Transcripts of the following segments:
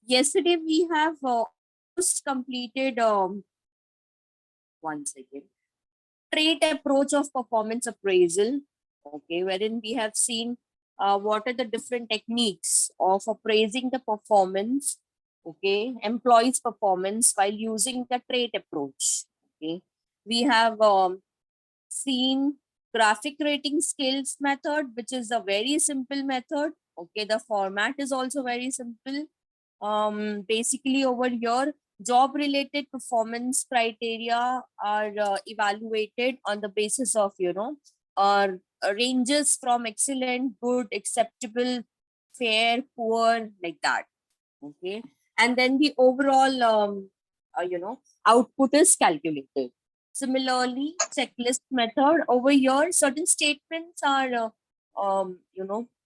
yesterday we have just completed one second trait approach of performance appraisal, okay, wherein we have seen what are the different techniques of appraising the performance, okay, employees' performance while using the trait approach. Okay, we have seen graphic rating skills method, which is a very simple method. Okay, the format is also very simple. Basically over here, job related performance criteria are evaluated on the basis of uh, ranges from excellent, good, acceptable, fair, poor, like that. Okay, and then the overall output is calculated. Similarly, checklist method over here, certain statements are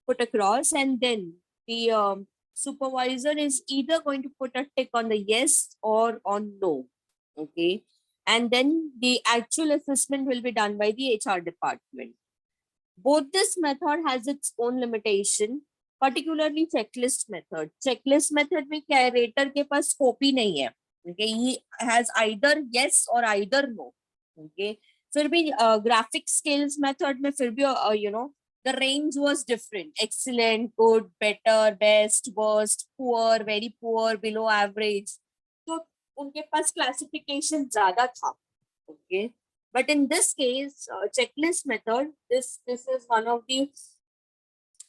put across, and then the supervisor is either going to put a tick on the yes or on no. Okay, and then the actual assessment will be done by the HR department. Both this method has its own limitation, particularly checklist method. Checklist method में क्या है, rater के पास scope ही नहीं है. Okay, he has either yes or either no. Okay, फिर भी graphic skills method में फिर भी the range was different: excellent, good, better, best, worst, poor, very poor, below average. तो उनके पास classification ज़्यादा था. Okay, but in this case, checklist method, this is one of the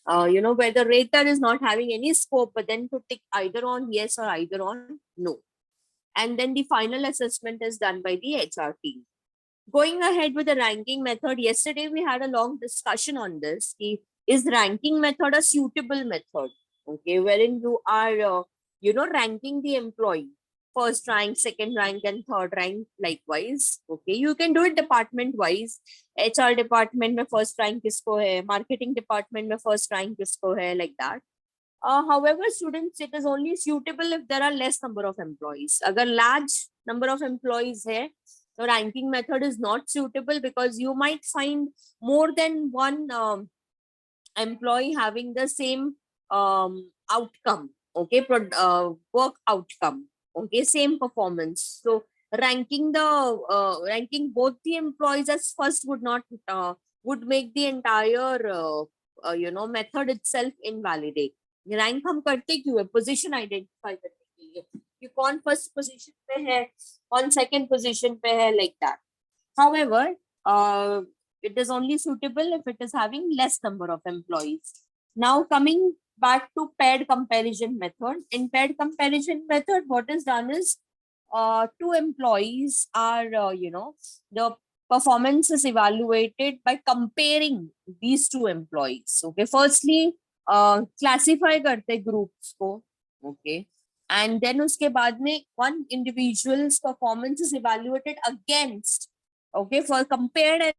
where the rater is not having any scope, but then to tick either on yes or either on no, and then the final assessment is done by the HR team. Going ahead with the ranking method, yesterday we had a long discussion on this. Is ranking method a suitable method? Okay, wherein you are ranking the employee first rank, second rank, and third rank likewise. Okay, you can do it department wise. HR department में first rank किसको है, marketing department में first rank किसको है, like that. However, students, it is only suitable if there are less number of employees. अगर large number of employees है, the ranking method is not suitable because you might find more than one employee having the same outcome. Okay, work outcome. Okay, same performance. So ranking both the employees as first would make the entire method itself invalidate. Rank हम करते क्यों है, position identify करने के लिए कि कौन first position पे है, कौन सेकंड पोजीशन पे है, like that. However, it is only suitable if it is having less number of employees. Now coming back to paired comparison method. In paired comparison method, what is done is two employees are the performance is evaluated by comparing these two employees. Okay, firstly classify करते groups को. Okay, and then उसके बाद में one individual's performance is evaluated against, okay, for compared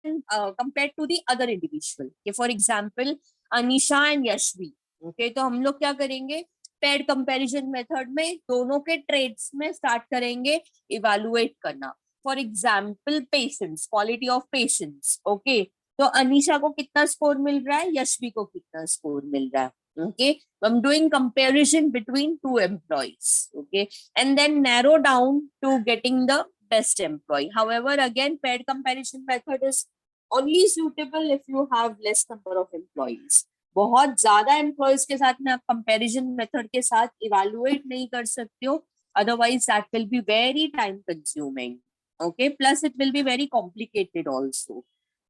to the other individual. Okay, for example, Anisha and Yashvi. Okay, तो हम लोग क्या करेंगे, पेड कंपैरिजन मेथड में दोनों के ट्रेड्स में स्टार्ट करेंगे इवैल्यूएट करना. For example patience, quality of patience. Okay, तो अनीशा को कितना स्कोर मिल रहा है, यशवी को कितना स्कोर मिल रहा है. Okay, I'm doing comparison between two employees. Okay, and then narrow down to getting the best employee. However, again, paired comparison method is only suitable if you have less number of employees. बहुत ज्यादा employees के साथ में आप comparison method के साथ evaluate नहीं कर सकते हो. Otherwise, that will be very time consuming. Okay, plus it will be very complicated also.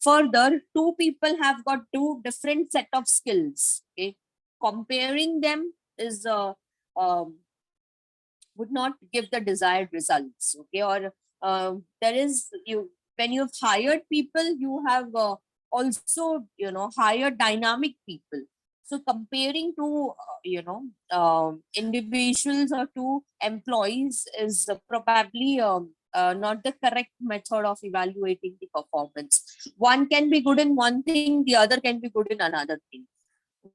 Further, two people have got two different set of skills. Okay, comparing them is would not give the desired results. Okay, or there is when you've hired people, you have also hired dynamic people. So comparing to individuals or to employees is probably not the correct method of evaluating the performance. One can be good in one thing, the other can be good in another thing.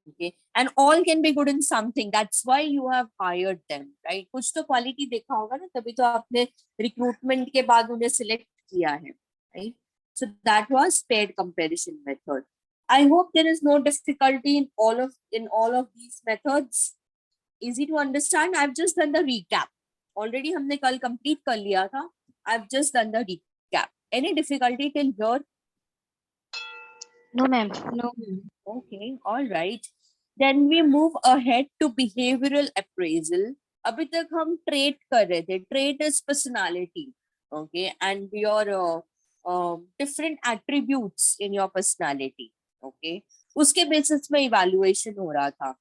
Okay, and all can be good in something. That's why you have hired them, right? कुछ तो quality देखा होगा ना, तभी तो आपने recruitment के बाद उन्हें सिलेक्ट किया है, right? So that was paired comparison method. I hope there is no difficulty in all of these methods. easy to understand. I've just done the recap. Already हमने कल complete कर लिया था. I've just done the recap. Any difficulty till here? No, ma'am. No. Okay, all right. Then we move ahead to behavioral appraisal. अभी तक हम trait कर रहे थे. Trait is personality. Okay, and your different attributes in your personality. Okay, उसके basis में evaluation हो रहा था.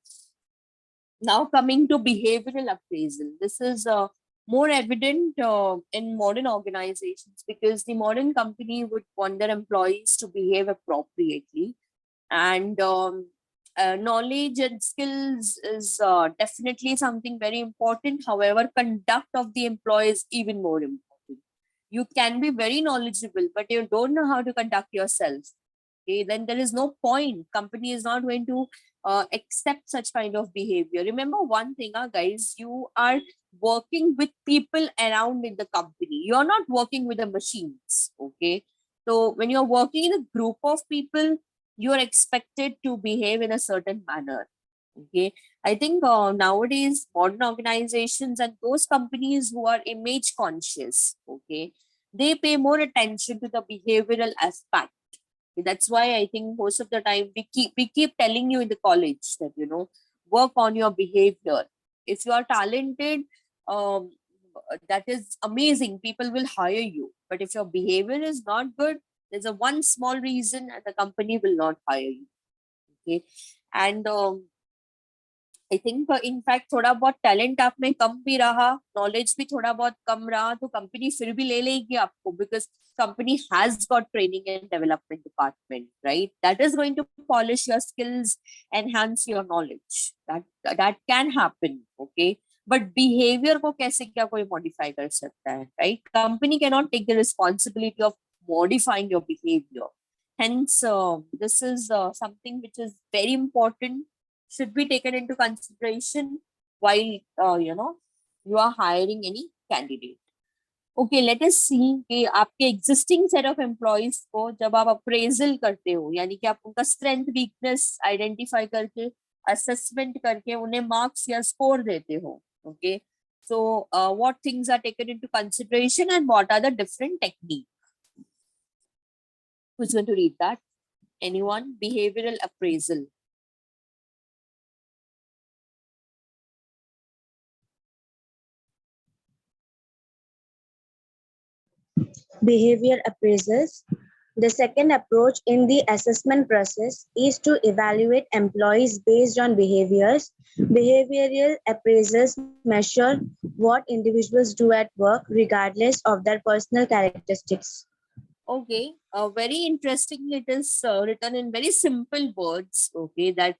Now coming to behavioral appraisal, this is more evident in modern organizations because the modern company would want their employees to behave appropriately, and knowledge and skills is definitely something very important. However, conduct of the employee is even more important. You can be very knowledgeable, but you don't know how to conduct yourself. Okay, then there is no point. Company is not going to accept such kind of behavior. Remember one thing, guys, you are working with people around in the company. You're not working with the machines. Okay, so when you're working in a group of people, you're expected to behave in a certain manner. Okay, I think nowadays modern organizations and those companies who are image conscious, okay, they pay more attention to the behavioral aspect. That's why I think most of the time we keep telling you in the college that work on your behavior. If you are talented, um, that is amazing. People will hire you. But if your behavior is not good, there's a one small reason and the company will not hire you. Okay, and I think in fact थोड़ा बहुत talent आप में कम भी रहा, knowledge भी थोड़ा बहुत कम रहा, तो कंपनी फिर भी ले लेगी आपको because company has got training and development department, right? That is going to polish your skills, enhance your knowledge. That can happen, okay? But behavior को कैसे क्या कोई modify कर सकता है, right? Company cannot take the responsibility of modifying your behavior. Hence, this is something which is very important, should be taken into consideration while you are hiring any candidate. Okay, let us see कि आपके existing set of employees को जब आप appraisal करते हो, यानी कि आप उनका strength weakness identify करके assessment करके उन्हें marks या score देते हो. Okay, so what things are taken into consideration and what are the different techniques? Who's going to read that? Anyone? Behavioral appraisal. Behavior appraisals. The second approach in the assessment process is to evaluate employees based on behaviors. Behavioral appraisals measure what individuals do at work regardless of their personal characteristics. Okay, very interesting. It is written in very simple words. Okay, that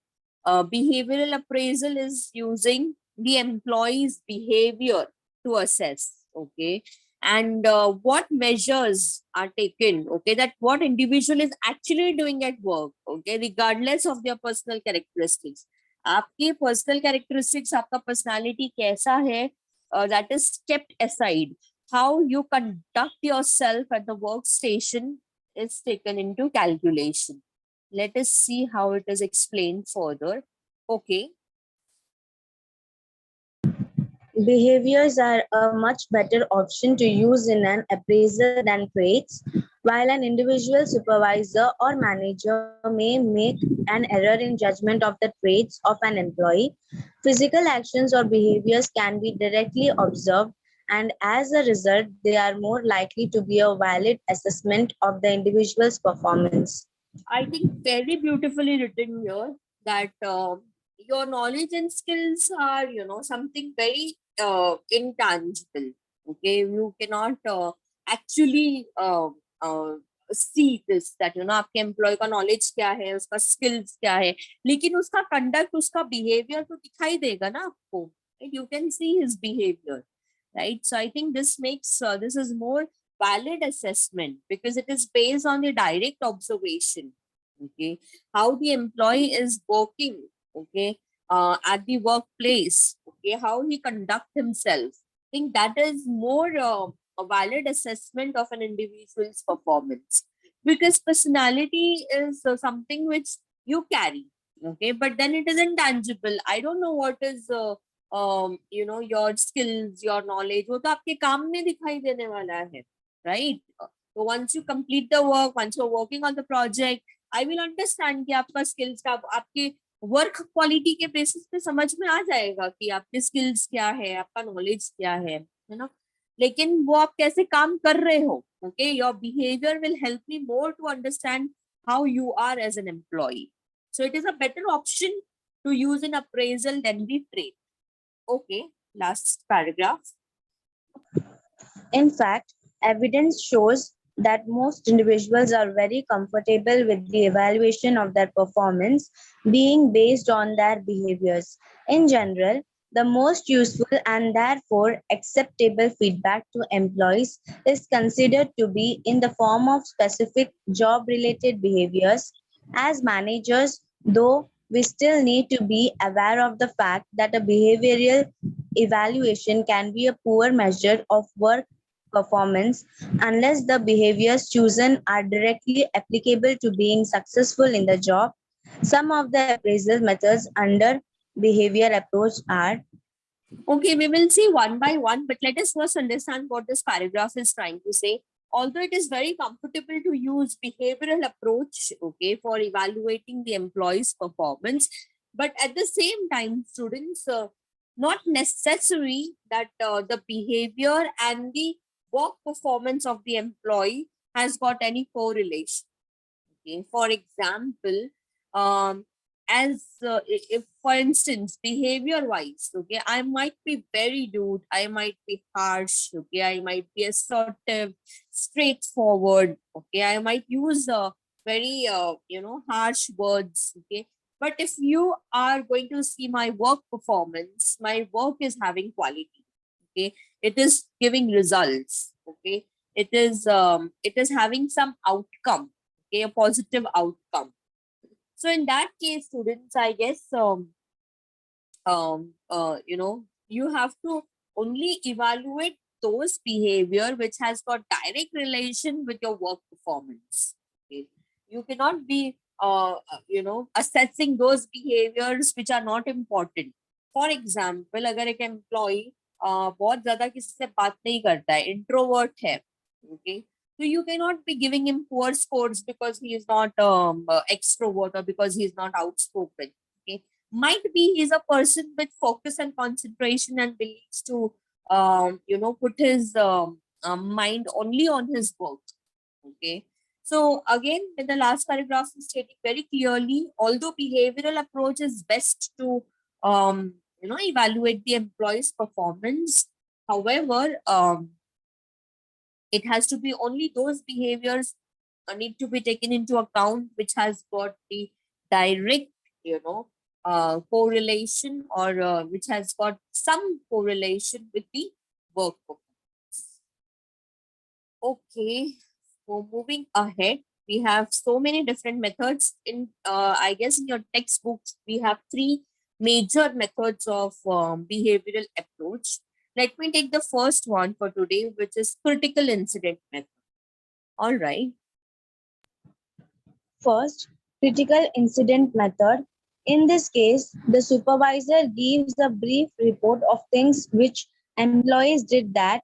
behavioral appraisal is using the employee's behavior to assess. Okay, and what measures are taken. Okay, that what individual is actually doing at work. Okay, regardless of their personal characteristics. आपके personal characteristics, आपका personality कैसा है, that is kept aside. How you conduct yourself at the workstation is taken into calculation. Let us see how it is explained further. Okay. Behaviors are a much better option to use in an appraisal than traits. While an individual supervisor or manager may make an error in judgment of the traits of an employee, physical actions or behaviors can be directly observed, and as a result, they are more likely to be a valid assessment of the individual's performance. I think very beautifully written here that your knowledge and skills are, something very intangible. Okay, you cannot actually see this that आपके employ का knowledge क्या है, उसका skills क्या है, लेकिन उसका conduct, उसका बिहेवियर तो दिखाई देगा ना आपको. You can see his behavior, right? So I think this makes this is more valid assessment because it is based on the direct observation. Okay, how the employee is working, okay, at the workplace, okay, how he conduct himself. I think that is more a valid assessment of an individual's performance, because personality is something which you carry, okay, but then it is intangible. I don't know what is your skills, your knowledge, वो तो आपके काम में दिखाई देने वाला है, right? So once you complete the work, once you're working on the project, I will understand कि आपका skills का आपके वर्क क्वालिटी के बेसिस पे समझ में आ जाएगा कि आपके स्किल्स क्या है, आपका नॉलेज क्या है ना. लेकिन वो आप कैसे काम कर रहे हो, okay, your behaviour will help me more to understand how you are as an employee. So it is a better option to use in appraisal than the trade. Okay, last paragraph. In fact, evidence shows that most individuals are very comfortable with the evaluation of their performance being based on their behaviors. In general, the most useful and therefore acceptable feedback to employees is considered to be in the form of specific job related behaviors. As managers, though, we still need to be aware of the fact that a behavioral evaluation can be a poor measure of work performance unless the behaviors chosen are directly applicable to being successful in the job. Some of the appraisal methods under behavior approach are Okay, we will see one by one, but let us first understand what this paragraph is trying to say. Although it is very comfortable to use behavioral approach, okay, for evaluating the employee's performance, but at the same time, students, not necessary that the behavior and the work performance of the employee has got any correlation. Okay, for example, as if for instance behavior wise, okay, I might be very rude, I might be harsh, okay, I might be assertive, straightforward, okay, I might use very harsh words, okay, but if you are going to see my work performance, my work is having quality, okay, it is giving results, okay, it is having some outcome, okay, a positive outcome. So in that case, students, I guess you have to only evaluate those behavior which has got direct relation with your work performance. Okay? You cannot be assessing those behaviors which are not important. For example, अगर एक employee बहुत ज्यादा किसी से बात नहीं करता है, introvert है, okay, so you cannot be giving him poor scores because he is not extrovert or because he is not outspoken. Okay, might be he's a person with focus and concentration and believes to put his mind only on his work. Okay, so again, in the last paragraph is stating very clearly, although behavioral approach is best to evaluate the employee's performance, however, it has to be only those behaviors need to be taken into account which has got the direct correlation or which has got some correlation with the work performance. Okay, so moving ahead, we have so many different methods in I guess in your textbooks we have three major methods of behavioral approach. Let me take the first one for today, which is critical incident method. All right. first critical incident method. In this case, the supervisor gives a brief report of things which employees did that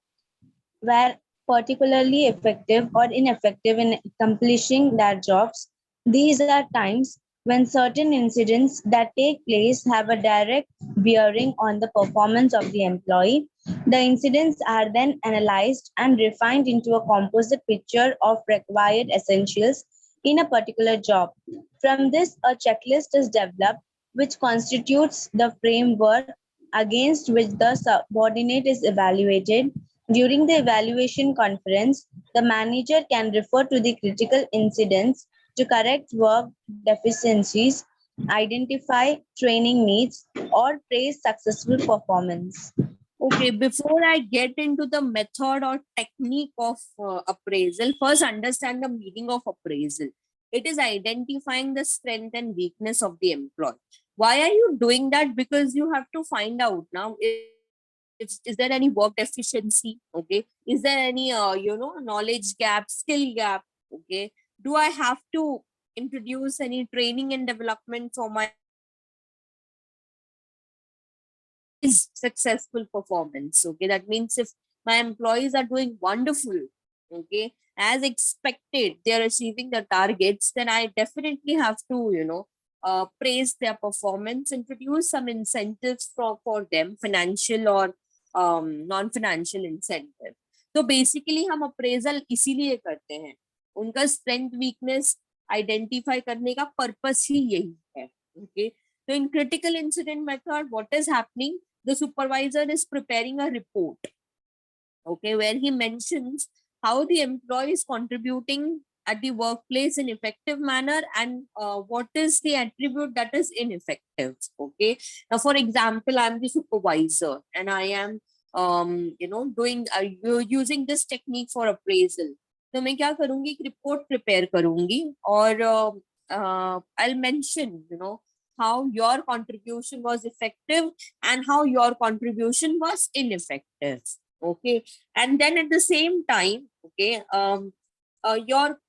were particularly effective or ineffective in accomplishing their jobs. These are times when certain incidents that take place have a direct bearing on the performance of the employee. The incidents are then analyzed and refined into a composite picture of required essentials in a particular job. From this, a checklist is developed which constitutes the framework against which the subordinate is evaluated. During the evaluation conference, the manager can refer to the critical incidents to correct work deficiencies, identify training needs, or praise successful performance. Okay, before I get into the method or technique of appraisal, first understand the meaning of appraisal. It is identifying the strength and weakness of the employee. Why are you doing that? Because you have to find out now if is there any work deficiency? Okay, is there any knowledge gap, skill gap? Okay, do I have to introduce any training and development for my is successful performance. Okay, that means if my employees are doing wonderful, okay, as expected, they are achieving the targets, then I definitely have to, praise their performance, introduce some incentives for them, financial or non-financial incentive. तो basically हम appraisal इसीलिए करते हैं, उनका strength weakness identify करने का purpose ही यही है. Okay, so in critical incident method, what is happening? The supervisor is preparing a report, okay, where he mentions how the employee is contributing at the workplace in effective manner and what is the attribute that is ineffective. Okay, now for example, I'm the supervisor and I am doing using this technique for appraisal. तो मैं क्या करूंगी, एक report prepare करूंगी और I'll mention how your contribution was effective and how your contribution was ineffective. Okay, and then at the same time, okay, your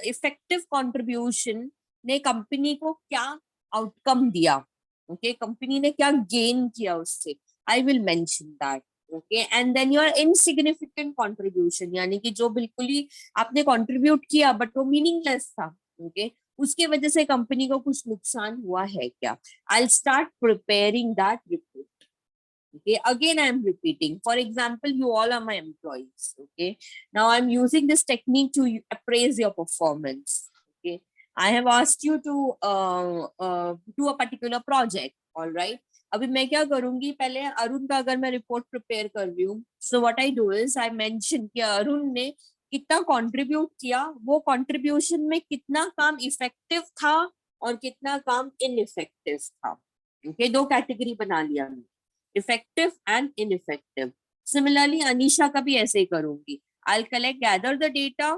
effective contribution ने company को क्या आउटकम दिया, ओके, कंपनी ने क्या गेन किया उससे, I will mention that. Okay, and then your insignificant contribution, यानी कि जो बिल्कुल ही आपने कंट्रीब्यूट किया बट वो मीनिंगलेस था, ओके, उसके वजह से कंपनी को कुछ नुकसान हुआ है क्या, I start preparing that report. Okay, again I am repeating, for example, you all are my employees. Okay, now I'm using this technique to appraise your performance. Okay, I have asked you to do a particular project. All right, अभी मैं क्या करूंगी, पहले अरुण का अगर मैं report prepare कर रही हूँ, so what I do is I mention कि अरुण ने कितना कंट्रीब्यूट किया, वो कंट्रीब्यूशन में कितना काम इफेक्टिव था और कितना काम इनइफेक्टिव था. ओके, दो कैटेगरी बना लिया मैंने, effective and ineffective. Similarly, Anisha का भी ऐसे ही करूंगी. I'll gather the data.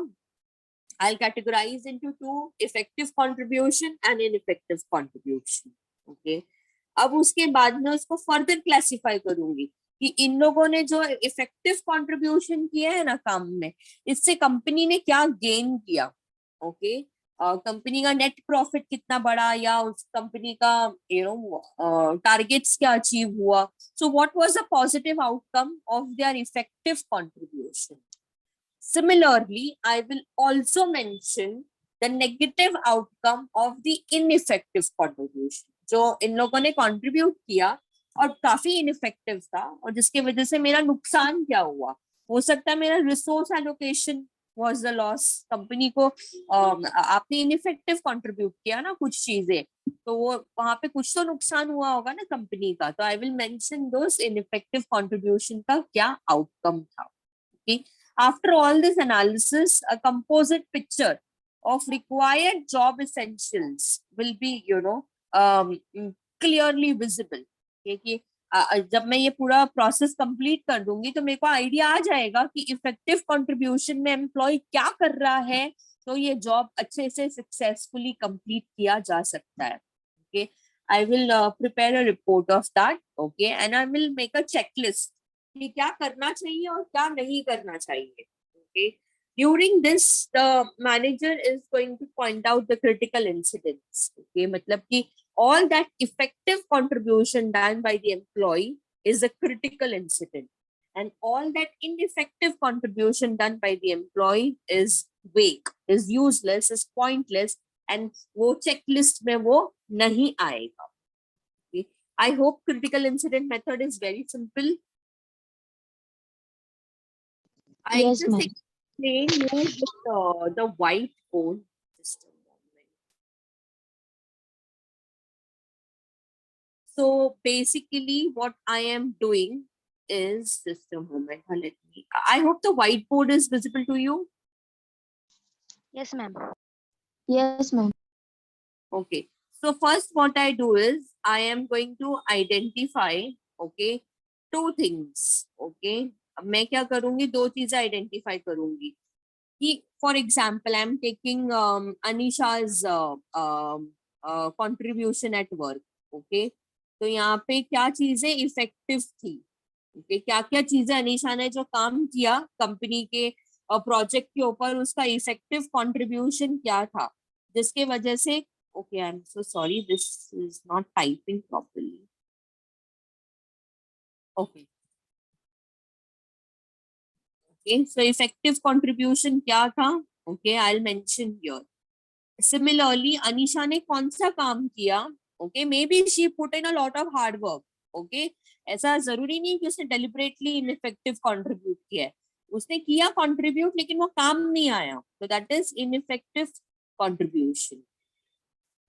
I'll categorize into two: effective contribution and ineffective contribution. Okay. अब उसके बाद में उसको फर्दर क्लासिफाई करूंगी कि इन लोगों ने जो इफेक्टिव कंट्रीब्यूशन किया है ना काम में, इससे कंपनी ने क्या गेन किया. ओके, कंपनी का नेट प्रॉफिट कितना बढ़ा या उस कंपनी का टारगेट्स क्या अचीव हुआ. So what was the positive outcome of their effective contribution. Similarly, I will also mention the negative outcome of the ineffective contribution. जो इन लोगों ने contribute किया और काफी ineffective था और जिसकी वजह से मेरा नुकसान क्या हुआ. हो सकता है मेरा resource allocation was the loss. Company को आपने ineffective contribute किया ना कुछ चीजें, तो वो वहां पे कुछ तो नुकसान हुआ होगा ना कंपनी का. तो I will mention those ineffective contribution का क्या outcome था. Okay. After all this analysis, a composite picture of required job essentials will be, clearly visible. कि जब मैं ये पूरा प्रोसेस कंप्लीट कर दूंगी तो मेरे को आइडिया आ जाएगा कि इफेक्टिव कंट्रीब्यूशन में एम्प्लॉय क्या कर रहा है, तो ये जॉब अच्छे से सक्सेसफुली कंप्लीट किया जा सकता है. Okay, I will prepare a report of that. Okay, and I will make a checklist कि क्या करना चाहिए और क्या नहीं करना चाहिए. Okay, during this the manager is going to point out the critical incidents. Okay, मतलब कि all that effective contribution done by the employee is a critical incident and all that ineffective contribution done by the employee is vague, is useless, is pointless and वो checklist में वो नहीं आएगा. Okay, I hope critical incident method is very simple. I Yes, just ma'am. explain you with the whiteboard. Just a moment. So basically, what I am doing is just a moment. Let me. I hope the whiteboard is visible to you. Yes, ma'am. Yes, ma'am. Okay. So first, what I do is I am going to identify. Okay, two things. Okay. अब मैं क्या करूंगी, दो चीजें identify करूंगी कि for example I am taking Anisha's contribution at work. Okay, तो यहाँ पे क्या चीजें इफेक्टिव थी. ओके, क्या क्या चीजें अनीशा ने जो काम किया कंपनी के प्रोजेक्ट के ऊपर, उसका इफेक्टिव कंट्रीब्यूशन क्या था जिसके वजह से. Okay, I am so sorry, this is not typing properly. Okay. Okay, so effective contribution क्या था? Okay, I'll mention here. Similarly, Anisha ने कौन सा काम किया? Okay, maybe she put in a lot of hard work. Okay, ऐसा जरूरी नहीं कि उसने deliberately ineffective contribute किया है. उसने किया contribute लेकिन वो काम नहीं आया. So that is ineffective contribution.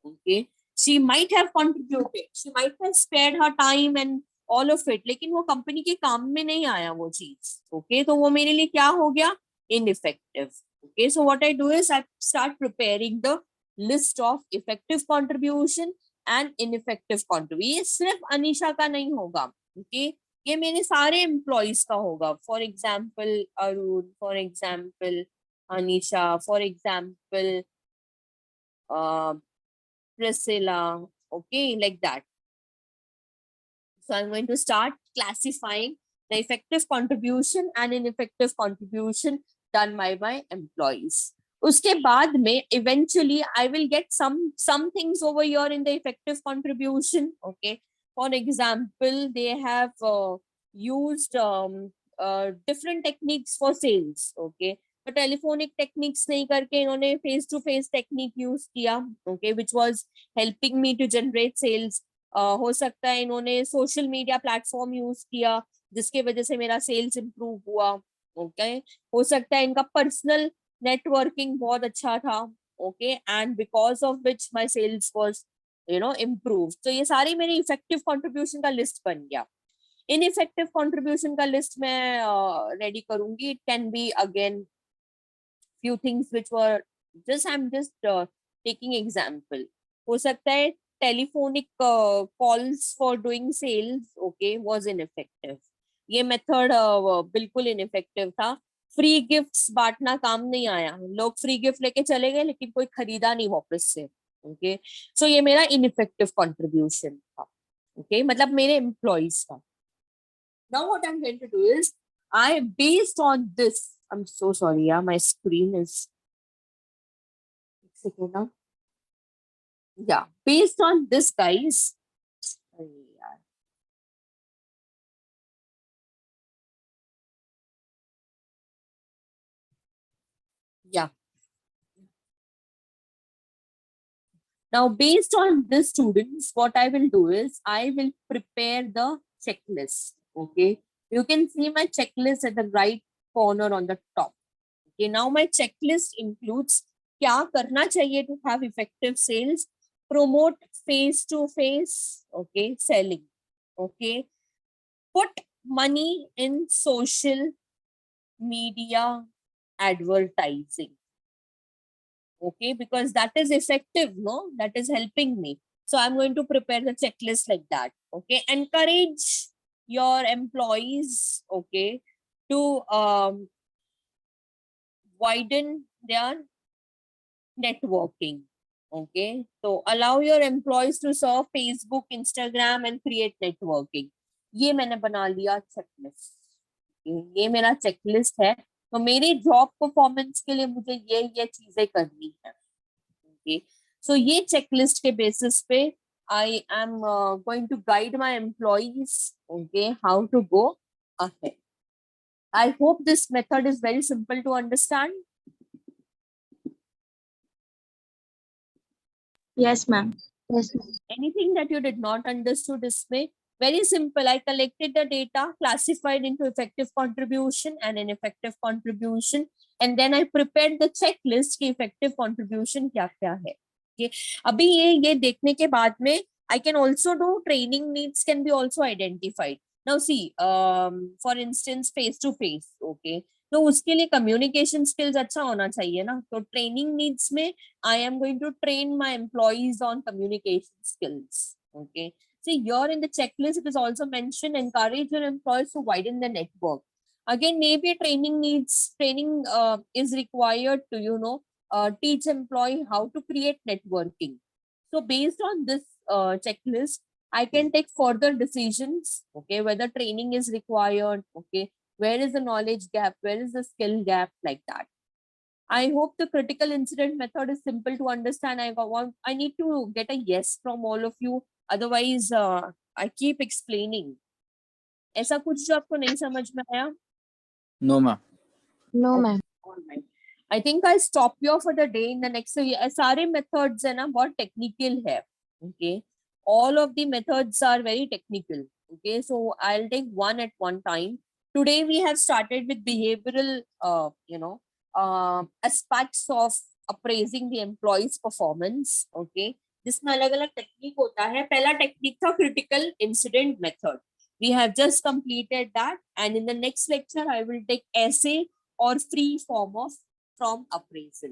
Okay, she might have contributed, she might have spared her time and all of it, लेकिन वो कंपनी के काम में नहीं आया वो चीज. Okay, तो वो मेरे लिए क्या हो गया? Ineffective. Okay, so what I do is I start preparing the list of effective contribution and ineffective contribution. ये सिर्फ अनीशा का नहीं होगा. Okay, ये मेरे सारे एम्प्लॉइज का होगा. For example Arun, for example Anisha, for example Priscilla, okay, like that. So I'm going to start classifying the effective contribution and ineffective contribution done by my employees. उसके बाद में eventually I will get some things over here in the effective contribution. Okay, for example, they have used different techniques for sales. Okay, तो telephonic techniques नहीं करके इन्होंने face to face technique use किया. Okay, which was helping me to generate sales. हो सकता है इन्होंने social media platform use किया जिसके वजह से मेरा सेल्स इंप्रूव हुआ. ओके, हो सकता है इनका पर्सनल नेटवर्किंग बहुत अच्छा था. Okay, and because of which my sales was improve. तो ये सारी मेरी इफेक्टिव कंट्रीब्यूशन का लिस्ट बन गया. इनइफेक्टिव कंट्रीब्यूशन का लिस्ट मैं रेडी करूंगी. It can be again few things which were I'm just taking example. हो सकता है telephonic calls for doing sales, okay, was ineffective. ये मेथड बिल्कुल ineffective था. फ्री गिफ्ट्स बांटना काम नहीं आया. लोग फ्री गिफ्ट लेके चले गए लेकिन कोई खरीदा नहीं वापस से. ओके, सो ये मेरा इनइफेक्टिव कंट्रीब्यूशन था. ओके, मतलब मेरे एम्प्लॉइज का. Now what I'm going to do is based on this, I'm so sorry, yeah, my screen is second now. Yeah, based on this, guys. Yeah. Now, based on this, students, what I will do is I will prepare the checklist. Okay, you can see my checklist at the right corner on the top. Okay, now my checklist includes क्या करना चाहिए to have effective sales, promote face to face, okay, selling, okay, put money in social media advertising, okay, because that is effective, no, that is helping me. So I'm going to prepare the checklist like that. Okay, encourage your employees, okay, to widen their networking. Okay, so allow your employees to serve Facebook, Instagram and create networking. ये मैंने बना लिया checklist. ये मेरा checklist है. तो मेरी job performance के लिए मुझे ये चीजें करनी है. Okay, so ये checklist के basis पे I am going to guide my employees, okay, how to go ahead. I hope this method is very simple to understand. Yes, ma'am. Yes, ma'am. Anything that you did not understood is very simple. I collected the data, classified into effective contribution and ineffective contribution, and then I prepared the checklist की effective contribution क्या क्या है. Okay, अभी ये देखने के बाद में I can also do training needs can be also identified. Now see, for instance, face to face, okay, तो उसके लिए communication skills अच्छा होना चाहिए ना. तो training needs में I am going to train my employees on communication skills. Okay. See, here in the checklist, it is also mentioned encourage your employees to widen the network. Again, maybe training is required to teach employee how to create networking. So based on this checklist, I can take further decisions. Okay, whether training is required. Okay, where is the knowledge gap? Where is the skill gap? Like that. I hope the critical incident method is simple to understand. I need to get a yes from all of you. Otherwise, I keep explaining. ऐसा कुछ जो आपको नहीं समझ में आया? No, ma'am. No, ma'am. Alright. I think I'll stop here for the day. In the next, सारे methods है ना बहुत technical है. Okay, all of the methods are very technical. Okay, so I'll take one at one time. Today we have started with behavioral, aspects of appraising the employee's performance. Okay, जिसमें अलग-अलग technique होता है. पहला technique था critical incident method. We have just completed that, and in the next lecture I will take essay or free form of from appraisal.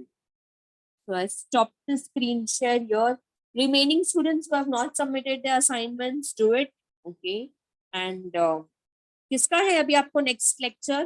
So I stop the screen share here. Remaining students who have not submitted their assignments, do it. Okay. And किसका है अभी आपको next lecture?